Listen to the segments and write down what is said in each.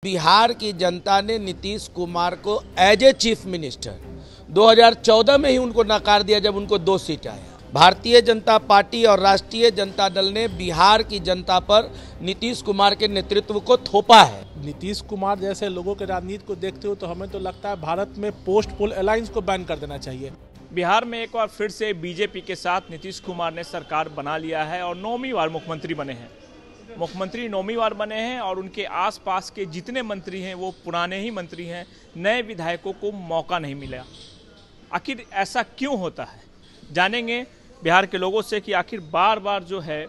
बिहार की जनता ने नीतीश कुमार को एज ए चीफ मिनिस्टर 2014 में ही उनको नकार दिया जब उनको 2 सीट आया। भारतीय जनता पार्टी और राष्ट्रीय जनता दल ने बिहार की जनता पर नीतीश कुमार के नेतृत्व को थोपा है। नीतीश कुमार जैसे लोगों के राजनीति को देखते हुए तो हमें तो लगता है भारत में पोस्ट पोल अलायंस को बैन कर देना चाहिए। बिहार में एक बार फिर से बीजेपी के साथ नीतीश कुमार ने सरकार बना लिया है और 9वीं बार मुख्यमंत्री बने हैं। मुख्यमंत्री 9वीं बार बने हैं और उनके आसपास के जितने मंत्री हैं वो पुराने ही मंत्री हैं। नए विधायकों को मौका नहीं मिला। आखिर ऐसा क्यों होता है, जानेंगे बिहार के लोगों से कि आखिर बार बार जो है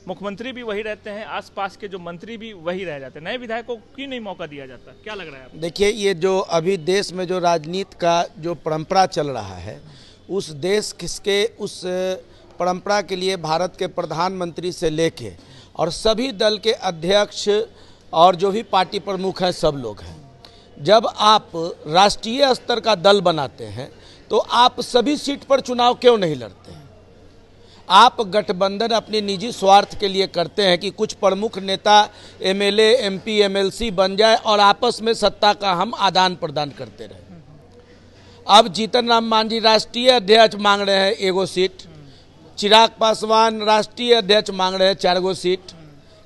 मुख्यमंत्री भी वही रहते हैं, आसपास के जो मंत्री भी वही रह जाते हैं, नए विधायकों को क्यों नहीं मौका दिया जाता? क्या लग रहा है आपको? देखिए, ये जो अभी देश में जो राजनीति का जो परंपरा चल रहा है, उस देश किसके उस परंपरा के लिए भारत के प्रधानमंत्री से लेके और सभी दल के अध्यक्ष और जो भी पार्टी प्रमुख हैं सब लोग हैं। जब आप राष्ट्रीय स्तर का दल बनाते हैं तो आप सभी सीट पर चुनाव क्यों नहीं लड़ते हैं? आप गठबंधन अपने निजी स्वार्थ के लिए करते हैं कि कुछ प्रमुख नेता एमएलए, एमपी, एमएलसी बन जाए और आपस में सत्ता का हम आदान प्रदान करते रहें। अब जीतन राम मांझी राष्ट्रीय अध्यक्ष मांग रहे हैं 1 सीट, चिराग पासवान राष्ट्रीय अध्यक्ष मांग रहे हैं 4 सीट।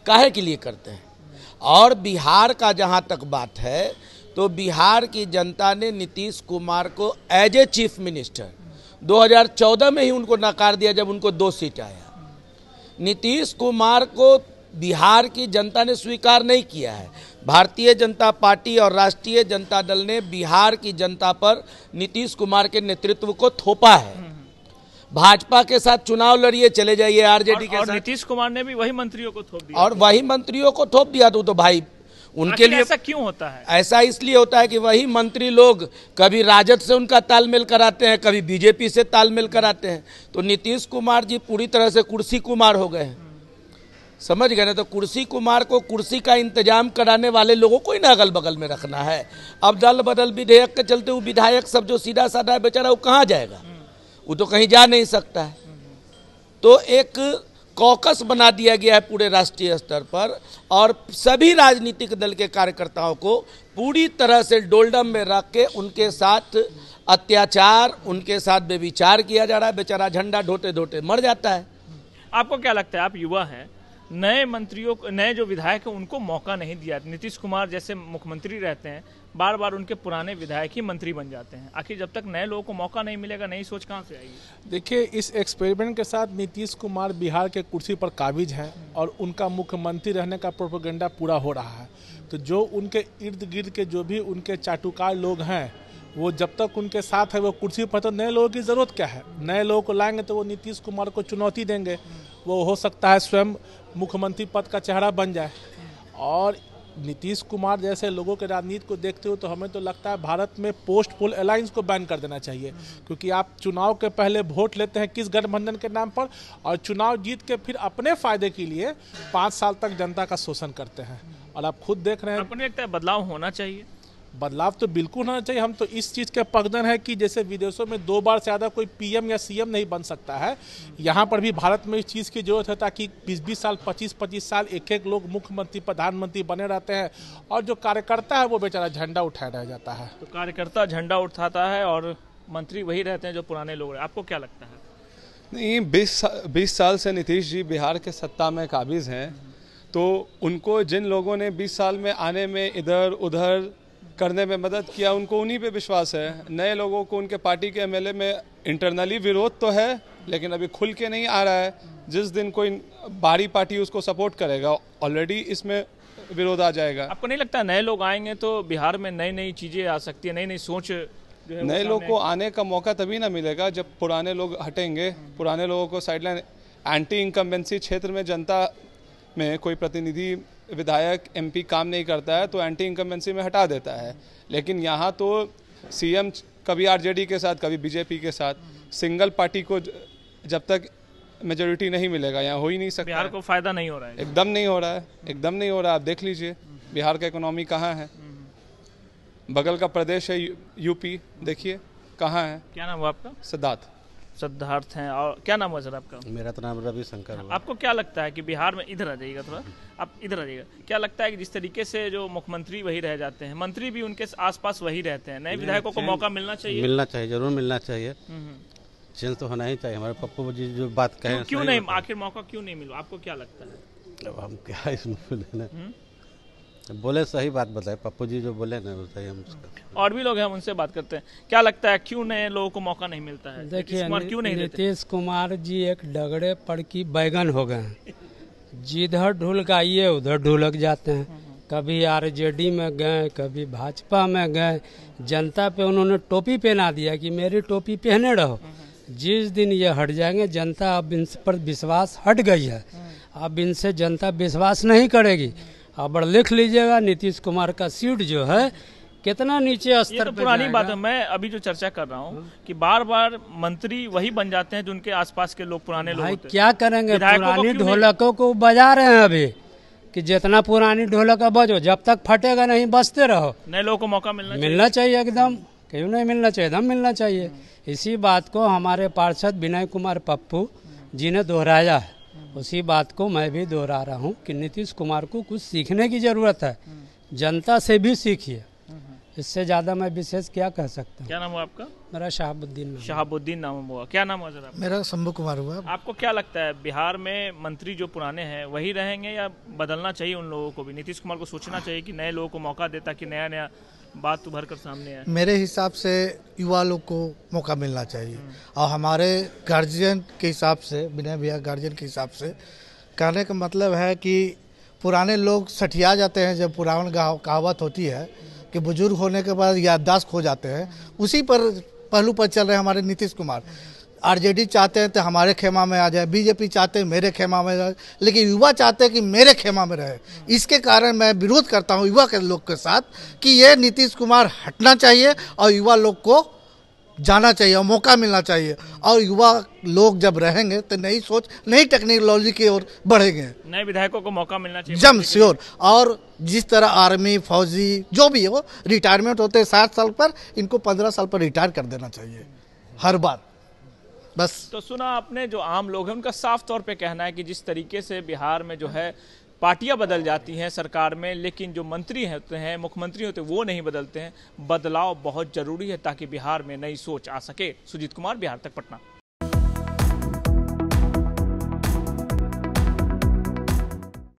काहे के लिए करते हैं? और बिहार का जहां तक बात है तो बिहार की जनता ने नीतीश कुमार को एज ए चीफ मिनिस्टर 2014 में ही उनको नकार दिया जब उनको 2 सीट आया। नीतीश कुमार को बिहार की जनता ने स्वीकार नहीं किया है। भारतीय जनता पार्टी और राष्ट्रीय जनता दल ने बिहार की जनता पर नीतीश कुमार के नेतृत्व को थोपा है। भाजपा के साथ चुनाव लड़िए, चले जाइए आरजेडी के साथ। नीतीश कुमार ने भी वही मंत्रियों को थोप दिया और वही मंत्रियों को थोप दिया तो भाई उनके लिए ऐसा क्यों होता है? ऐसा इसलिए होता है कि वही मंत्री लोग कभी राजद से उनका तालमेल कराते हैं, कभी बीजेपी से तालमेल कराते हैं। तो नीतीश कुमार जी पूरी तरह से कुर्सी कुमार हो गए हैं, समझ गए ना? तो कुर्सी कुमार को कुर्सी का इंतजाम कराने वाले लोगों को ही ना अगल बगल में रखना है। अब दल बदल विधेयक के चलते वो विधायक सब जो सीधा साधा है बेचारा, वो कहाँ जाएगा? वो तो कहीं जा नहीं सकता है। तो एक कॉकस बना दिया गया है पूरे राष्ट्रीय स्तर पर और सभी राजनीतिक दल के कार्यकर्ताओं को पूरी तरह से डोलडम में रख के उनके साथ अत्याचार, उनके साथ बेविचार किया जा रहा है। बेचारा झंडा ढोते ढोते मर जाता है। आपको क्या लगता है, आप युवा हैं, नए मंत्रियों को, नए जो विधायक हैं उनको मौका नहीं दिया? नीतीश कुमार जैसे मुख्यमंत्री रहते हैं, बार बार उनके पुराने विधायक ही मंत्री बन जाते हैं। आखिर जब तक नए लोगों को मौका नहीं मिलेगा, नई सोच कहाँ से आएगी? देखिए, इस एक्सपेरिमेंट के साथ नीतीश कुमार बिहार के कुर्सी पर काबिज हैं और उनका मुख्यमंत्री रहने का प्रोपेगेंडा पूरा हो रहा है। तो जो उनके इर्द गिर्द के जो भी उनके चाटुकार लोग हैं, वो जब तक उनके साथ है वो कुर्सी पर, तो नए लोगों की ज़रूरत क्या है? नए लोगों को लाएंगे तो वो नीतीश कुमार को चुनौती देंगे। वो हो सकता है स्वयं मुख्यमंत्री पद का चेहरा बन जाए। और नीतीश कुमार जैसे लोगों के राजनीति को देखते हुए तो हमें तो लगता है भारत में पोस्ट पोल अलायंस को बैन कर देना चाहिए। क्योंकि आप चुनाव के पहले वोट लेते हैं किस गठबंधन के नाम पर, और चुनाव जीत के फिर अपने फायदे के लिए 5 साल तक जनता का शोषण करते हैं। और आप खुद देख रहे हैं। आपको नहीं लगता है बदलाव होना चाहिए? बदलाव तो बिल्कुल होना चाहिए। हम तो इस चीज़ के पक्षधर है कि जैसे विदेशों में 2 बार से ज़्यादा कोई पीएम या सीएम नहीं बन सकता है, यहाँ पर भी भारत में इस चीज़ की जरूरत है ताकि 20-20 साल, 25-25 साल एक लोग मुख्यमंत्री, प्रधानमंत्री बने रहते हैं और जो कार्यकर्ता है वो बेचारा झंडा उठाए रह जाता है। तो कार्यकर्ता झंडा उठाता है और मंत्री वही रहते हैं जो पुराने लोग हैं। आपको क्या लगता है? नहीं, 20 साल से नीतीश जी बिहार के सत्ता में काबिज हैं, तो उनको जिन लोगों ने 20 साल में आने में इधर उधर करने में मदद किया, उनको उन्हीं पे विश्वास है। नए लोगों को उनके पार्टी के एमएलए में इंटरनली विरोध तो है लेकिन अभी खुल के नहीं आ रहा है। जिस दिन कोई बाहरी पार्टी उसको सपोर्ट करेगा ऑलरेडी इसमें विरोध आ जाएगा। आपको नहीं लगता नए लोग आएंगे तो बिहार में नई नई चीज़ें आ सकती है, नई नई सोच जो है? नए लोग को आने का मौका तभी ना मिलेगा जब पुराने लोग हटेंगे। पुराने लोगों को साइडलाइन, एंटी इनकम्बेंसी क्षेत्र में जनता में कोई प्रतिनिधि, विधायक, एमपी काम नहीं करता है तो एंटी इनकम्बेंसी में हटा देता है। लेकिन यहाँ तो सीएम कभी आरजेडी के साथ, कभी बीजेपी के साथ, सिंगल पार्टी को जब तक मेजोरिटी नहीं मिलेगा यहाँ हो ही नहीं सकता। बिहार को फायदा नहीं हो रहा है? एकदम नहीं हो रहा है, एकदम नहीं हो रहा है। आप देख लीजिए बिहार का इकोनॉमी कहाँ है। बगल का प्रदेश है यूपी, देखिए कहाँ है। क्या नाम हुआ आपका? सिद्धार्थ। सिद्धार्थ हैं। और क्या नाम है सर आपका? मेरा तो नाम रवि शंकर हुआ। आपको क्या लगता है कि बिहार में, इधर आ जाइएगा थोड़ा, आप इधर आ जाइएगा, क्या लगता है कि जिस तरीके से जो मुख्यमंत्री वही रह जाते हैं, मंत्री भी उनके आसपास वही रहते हैं, नए विधायकों को मौका मिलना चाहिए? मिलना चाहिए, जरूर मिलना चाहिए। चेंज तो होना ही चाहिए। हमारे पप्पू जी जो बात कहें, क्यों नहीं, आखिर मौका क्यों नहीं मिला, आपको क्या लगता है? अब हम क्या इसमें बोले, सही बात बताए पप्पू जी जो बोले ना, वो सही। हम और भी लोग हैं, हम उनसे बात करते हैं। क्या लगता है क्यों नए लोगों को मौका नहीं मिलता है? देखिए, क्यों नहीं देते? नीतीश कुमार जी एक डगड़े पड़ की बैगन हो गए हैं। जिधर ढुलक आइए उधर ढुलक जाते हैं। कभी आरजेडी में गए, कभी भाजपा में गए। जनता पे उन्होंने टोपी पहना दिया कि मेरी टोपी पहने रहो। जिस दिन ये हट जाएंगे, जनता अब इन पर विश्वास हट गई है, अब इनसे जनता विश्वास नहीं करेगी। अब लिख लीजिएगा, नीतीश कुमार का सीट जो है कितना नीचे स्तर पे पुरानी बात है। मैं अभी जो चर्चा कर रहा हूँ कि बार बार मंत्री वही बन जाते हैं जो उनके आसपास के लोग, पुराने लोग होते हैं। क्या करेंगे, पुरानी ढोलकों को बजा रहे हैं अभी कि जितना पुरानी ढोलक बजो, जब तक फटेगा नहीं बजते रहो। नए लोगों को मौका मिलना चाहिए एकदम, क्यों नहीं मिलना चाहिए, एकदम मिलना चाहिए। इसी बात को हमारे पार्षद विनय कुमार पप्पू जी ने दोहराया है, उसी बात को मैं भी दोहरा रहा हूँ कि नीतीश कुमार को कुछ सीखने की जरूरत है। जनता से भी सीखिए, इससे ज्यादा मैं विशेष क्या कह सकता हूँ। क्या नाम हुआ आपका? मेरा शहाबुद्दीन नाम हुआ। क्या नाम हुआ सर? मेरा शंभू कुमार हुआ। आपको क्या लगता है बिहार में मंत्री जो पुराने हैं वही रहेंगे या बदलना चाहिए उन लोगों को भी? नीतीश कुमार को सोचना चाहिए कि नए लोगों को मौका दे ताकि नया नया बात उभर कर सामने आए। मेरे हिसाब से युवा लोग को मौका मिलना चाहिए, और हमारे गार्जियन के हिसाब से, विनय भैया गार्जियन के हिसाब से कहने का मतलब है कि पुराने लोग सठिया जाते हैं। जब पुरानी कहावत होती है कि बुजुर्ग होने के बाद याददाश्त खो जाते हैं, उसी पर पहलू पर चल रहे हैं हमारे नीतीश कुमार। आरजेडी चाहते हैं तो हमारे खेमा में आ जाए, बीजेपी चाहते हैं मेरे खेमा में रहे, लेकिन युवा चाहते हैं कि मेरे खेमा में रहे। इसके कारण मैं विरोध करता हूं युवा के लोग के साथ कि ये नीतीश कुमार हटना चाहिए और युवा लोग को जाना चाहिए और मौका मिलना चाहिए। और युवा लोग जब रहेंगे तो नई सोच, नई टेक्नोलॉजी की ओर बढ़ेंगे। नए विधायकों को मौका मिलना चाहिए जम श्योर। और जिस तरह आर्मी, फौजी जो भी हो, रिटायरमेंट होते हैं 60 साल पर, इनको 15 साल पर रिटायर कर देना चाहिए हर बार, बस। तो सुना आपने, जो आम लोग हैं उनका साफ तौर पे कहना है कि जिस तरीके से बिहार में जो है पार्टियां बदल जाती हैं सरकार में, लेकिन जो मंत्री होते हैं, मुख्यमंत्री होते हैं, वो नहीं बदलते हैं। बदलाव बहुत जरूरी है ताकि बिहार में नई सोच आ सके। सुजीत कुमार, बिहार तक, पटना।